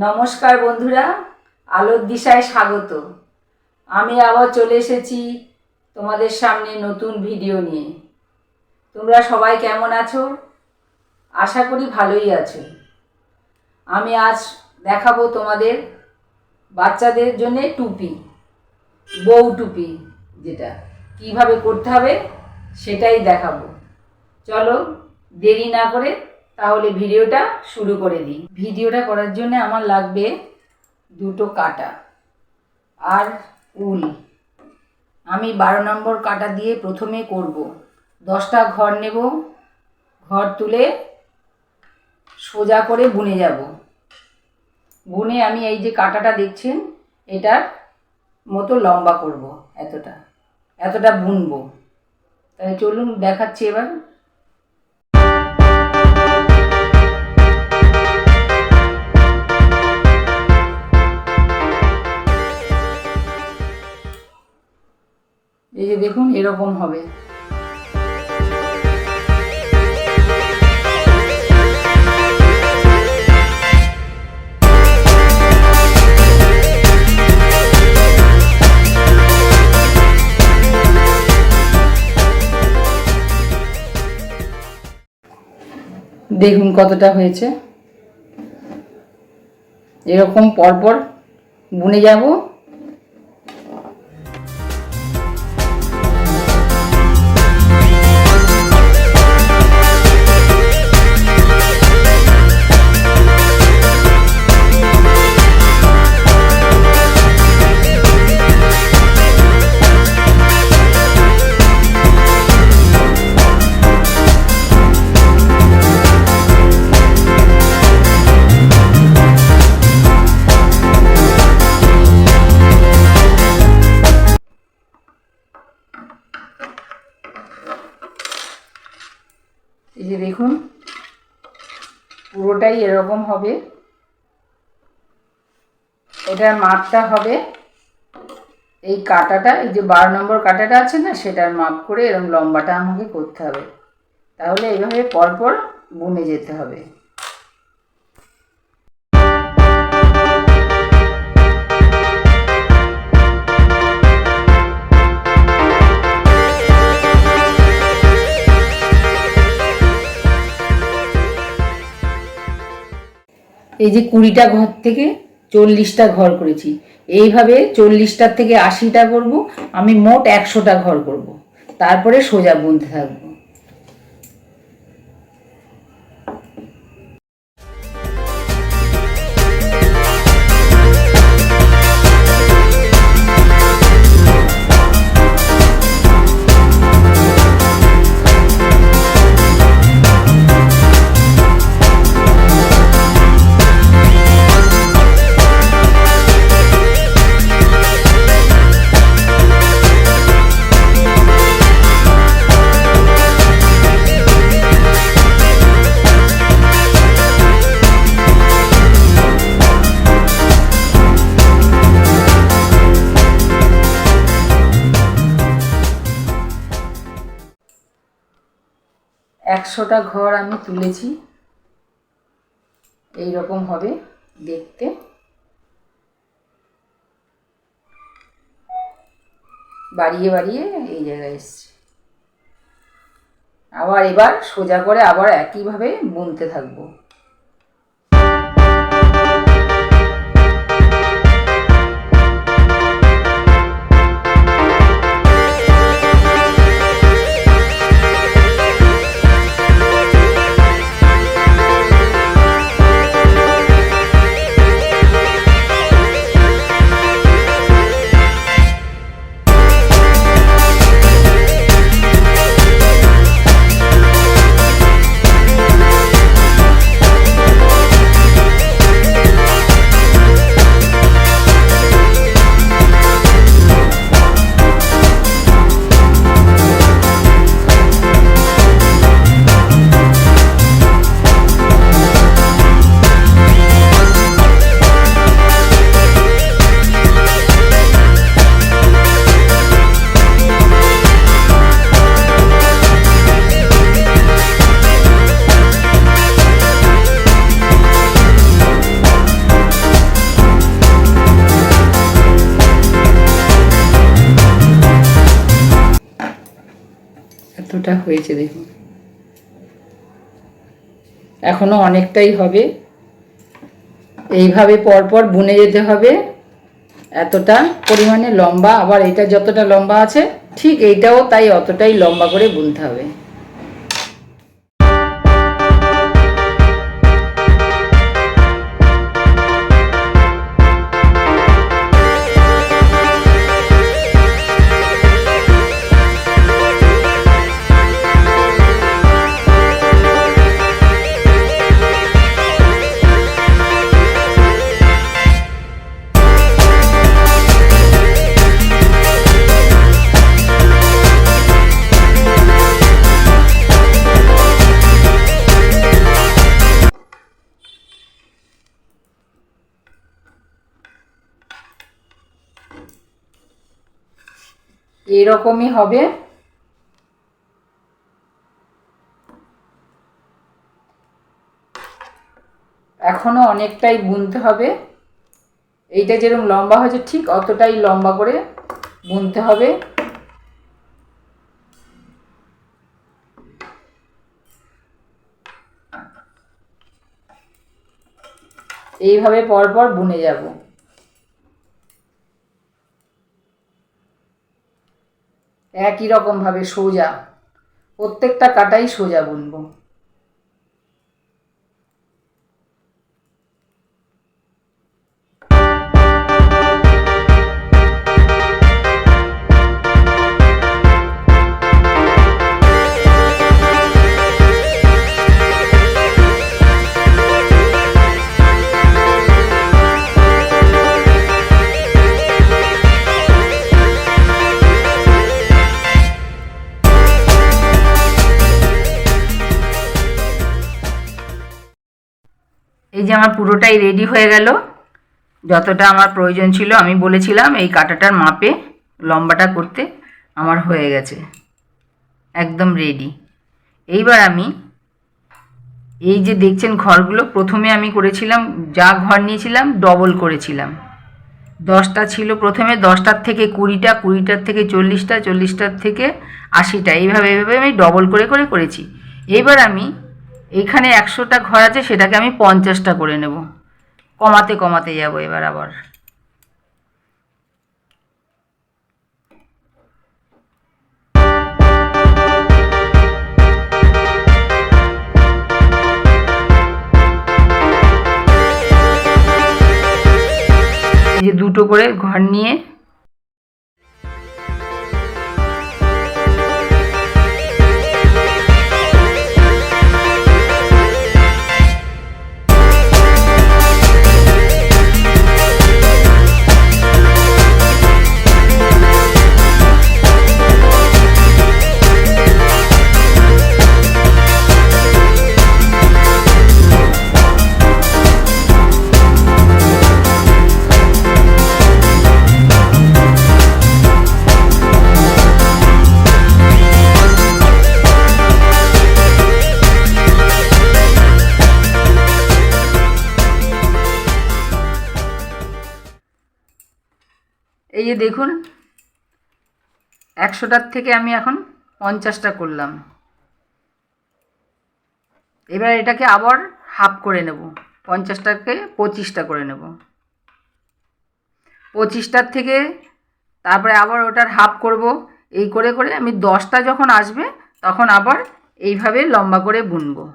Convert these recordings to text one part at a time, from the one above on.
নমস্কার বন্ধুরা, আলোর দিশায় স্বাগত। আমি আবার চলে এসেছি তোমাদের সামনে নতুন ভিডিও নিয়ে। তোমরা সবাই কেমন আছো? আশা করি ভালোই আছো। আমি আজ দেখাবো তোমাদের বাচ্চাদের জন্য টুপি, বউ টুপি, যেটা কিভাবে করতে হবে সেটাই দেখাবো। চলো দেরি না করে তাহলে ভিডিওটা শুরু করে দিই। ভিডিওটা করার জন্য আমার লাগবে দুটো কাঁটা আর উল। আমি 12 নম্বর কাঁটা দিয়ে প্রথমে করব। 10টা ঘর নেব, ঘর তুলে সোজা করে বুনে যাব। বুনে আমি এই যে কাঁটাটা দেখছেন এটার মতো লম্বা করব, এতটা বুনবো। তাহলে চলুন দেখাচ্ছি এবার। এই যে দেখুন এরকম হবে। দেখুন কতটা হয়েছে। এরকম পরপর বুনে যাব। এই যে দেখুন পুরোটাই এরকম হবে। এটার মাপটা হবে এই কাঁটাটা, এই যে 12 নম্বর কাঁটাটা আছে না, সেটার মাপ করে এরকম লম্বাটা আমাকে করতে হবে। তাহলে এইভাবে পরপর বুনে যেতে হবে। এই যে 20টা ঘর থেকে 40টা ঘর করেছি। এইভাবে 40টার থেকে 80টা করব। আমি মোট 100টা ঘর করব, তারপরে সোজা বুনতে থাকবো। একশোটা ঘর আমি তুলেছি। এই রকম হবে দেখতে। বাড়িয়ে বাড়িয়ে এই জায়গায় এসছে। এবার সোজা করে আবার একইভাবে বুনতে থাকবো। এতটা হয়েছে দেখুন, এখনো অনেকটাই হবে। এইভাবে পরপর বুনে যেতে হবে, এতটা পরিমাণে লম্বা। আবার এটা যতটা লম্বা আছে ঠিক এইটাও তাই অতটাই লম্বা করে বুনতে হবে। এরকমই হবে। এখনো অনেকটাই বুনতে হবে। এইটা যেরকম লম্বা হয়েছে ঠিক অতটাই লম্বা করে বুনতে হবে। এইভাবে পরপর বুনে যাব। একই রকম ভাবে সোজা, প্রত্যেকটা কাটাই সোজা বুনবো। এই যে আমার পুরোটাই রেডি হয়ে গেল। যতটা আমার প্রয়োজন ছিল আমি বলেছিলাম এই কাঁটাটার মাপে লম্বাটা করতে, আমার হয়ে গেছে, একদম রেডি। এইবার আমি এই যে দেখছেন ঘরগুলো, প্রথমে আমি করেছিলাম, যা ঘর নিয়েছিলাম ডবল করেছিলাম। 10টা ছিল প্রথমে, 10টার থেকে 20টা, 20টার থেকে 40টা, 40টার থেকে 80টা, এইভাবে আমি ডবল করে করে করেছি। এইবার আমি এইখানে 100টা ঘর আছে, সেটাকে আমি 50টা করে নেব, কমাতে কমাতে যাব এবার আবার। এই যে দুটো করে ঘর নিয়ে এই যে দেখুন 100টার থেকে আমি এখন 50টা করলাম। এবার এটাকে আবার হাফ করে নেব, 50টাকে 25টা করে নেব। 25টার থেকে তারপরে আবার ওটার হাফ করব। এই করে করে আমি 10টা যখন আসবে তখন আবার এইভাবে লম্বা করে বুনবো।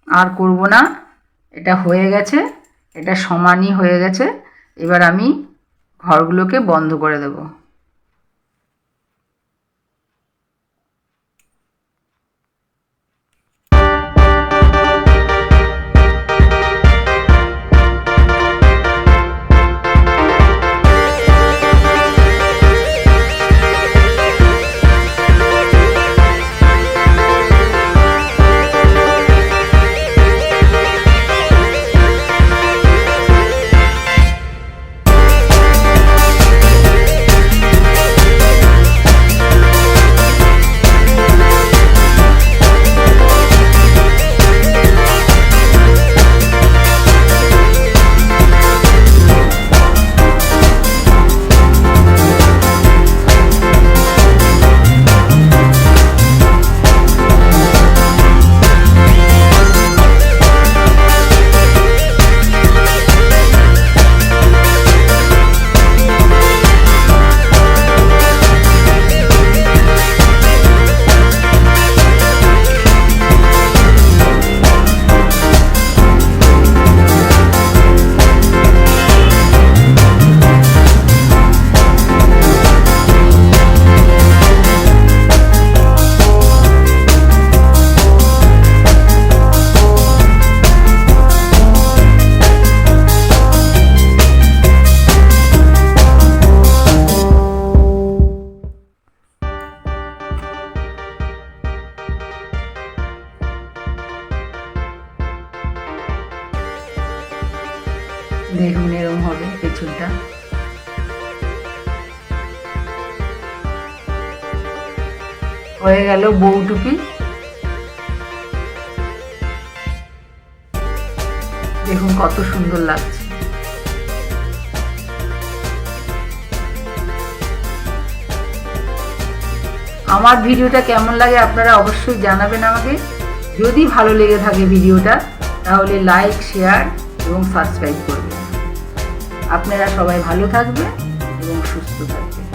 আর করব না, এটা হয়ে গেছে, এটা সমানই হয়ে গেছে। এবার আমি ঘরগুলোকে বন্ধ করে দেব। চুলটা। হয়ে গেল বউ টুপি। দেখুন কত সুন্দর লাগছে। আমার ভিডিওটা কেমন লাগে আপনারা অবশ্যই জানাবেন আমাকে। যদি ভালো লেগে থাকে ভিডিওটা তাহলে লাইক, শেয়ার এবং সাবস্ক্রাইব করবেন। আপনারা সবাই ভালো থাকবেন এবং সুস্থ থাকবেন।